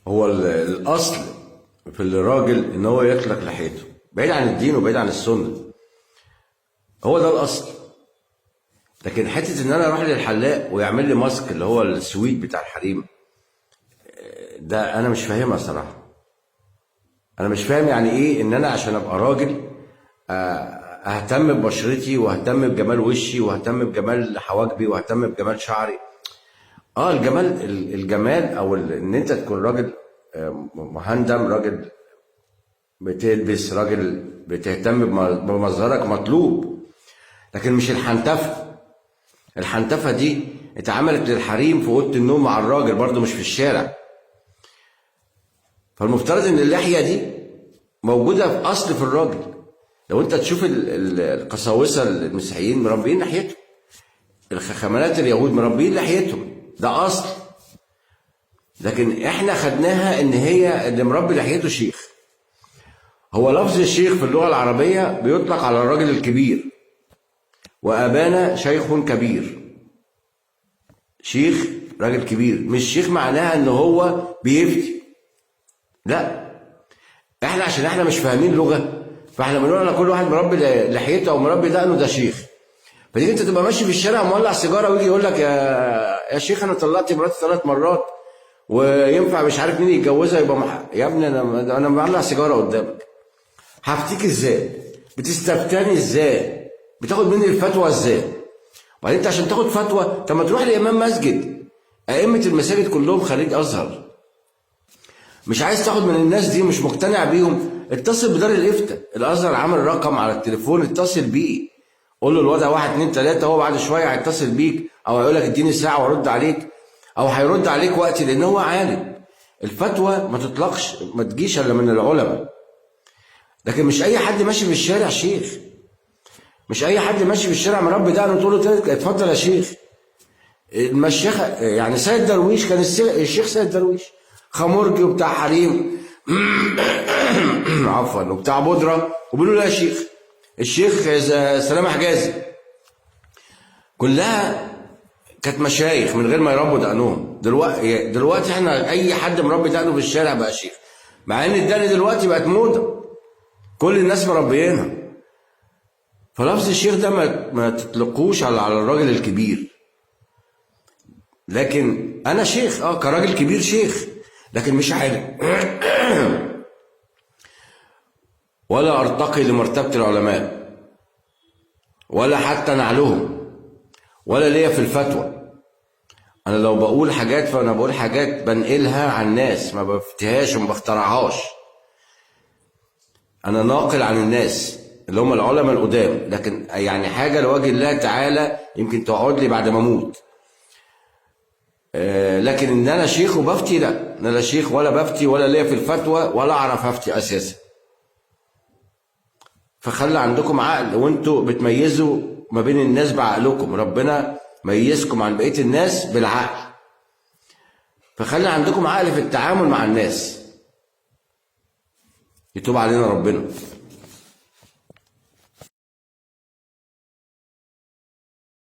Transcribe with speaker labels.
Speaker 1: هو الاصل في الراجل ان هو يطلق لحيته بعيد عن الدين وبعيد عن السنه. هو ده الاصل. لكن حته ان انا اروح للحلاق ويعمل لي ماسك اللي هو السويت بتاع الحريم، ده انا مش فاهمها صراحه. انا مش فاهم يعني ايه ان انا عشان ابقى راجل اهتم ببشرتي واهتم بجمال وشي واهتم بجمال حواجبي واهتم بجمال شعري. الجمال او ان انت تكون راجل مهندم، راجل بتلبس، راجل بتهتم بمظهرك مطلوب، لكن مش الحنتفه. الحنتفه دي اتعملت للحريم في اوضه النوم مع الراجل، برضه مش في الشارع. فالمفترض ان اللحيه دي موجوده في اصل في الراجل. لو انت تشوف القساوسه المسيحيين مربيين لحيتهم، الخمانات اليهود مربيين لحيتهم، ده اصل. لكن احنا خدناها ان هي اللي مربي لحيته شيخ. هو لفظ الشيخ في اللغه العربيه بيطلق على الراجل الكبير، وابانا شيخ كبير. شيخ راجل كبير، مش شيخ معناها ان هو بيفتي، لا. عشان احنا مش فاهمين لغه، فاحنا بنقول على كل واحد مربي لحيته او مربي دقنه ده شيخ. فتيجي انت تبقى ماشي في الشارع مولع سيجاره ويجي يقول لك يا شيخ انا طلقت مراتي 3 مرات وينفع مش عارف مين يتجوزها يبقى يا ابني انا مولع سيجاره قدامك، هفتيك ازاي؟ بتستفتاني ازاي؟ بتاخد مني الفتوى ازاي؟ وبعدين انت عشان تاخد فتوى طب ما تروح لامام مسجد. ائمه المساجد كلهم خريج ازهر. مش عايز تاخد من الناس دي، مش مقتنع بيهم، اتصل بدار الافتاء. الازهر عامل رقم على التليفون، اتصل بيه، قول له الوضع 1 2 3. هو بعد شويه هيتصل بيك او هيقول لك اديني ساعه وارد عليك، او هيرد عليك وقت، لان هو عالم. الفتوى ما تطلقش، ما تجيش الا من العلماء. لكن مش اي حد ماشي في الشارع شيخ. مش اي حد ماشي في الشارع مربي دقنه تقول له اتفضل يا شيخ. المشيخه يعني سيد درويش، كان الشيخ سيد درويش خمرجي وبتاع حريم عفوا وبتاع بودره، وبيقولوا له يا شيخ. الشيخ سلام حجازي كلها كانت مشايخ من غير ما يربوا دقنهم. دلوقتي احنا اي حد مربي دقنه في الشارع بقى شيخ، مع ان الدقن دلوقتي بقت موضه، كل الناس مربيينها. فلفظ الشيخ ده ما تطلقوش على الراجل الكبير. لكن انا شيخ كراجل كبير شيخ، لكن مش عالم ولا ارتقي لمرتبه العلماء ولا حتى نعلهم ولا ليا في الفتوى. انا لو بقول حاجات فانا بقول حاجات بنقلها عن الناس، ما بفتيهاش وما بخترعهاش. انا ناقل عن الناس اللي هم العلماء القدام، لكن يعني حاجه لوجه الله تعالى يمكن تقعد لي بعد ما اموت. لكن ان انا شيخ وبفتي، لا، انا لا شيخ ولا بفتي ولا ليا في الفتوى ولا اعرف افتي اساسا. فخلي عندكم عقل وانتوا بتميزوا ما بين الناس بعقلكم. ربنا ميزكم عن بقيه الناس بالعقل، فخلي عندكم عقل في التعامل مع الناس. يتوب علينا ربنا.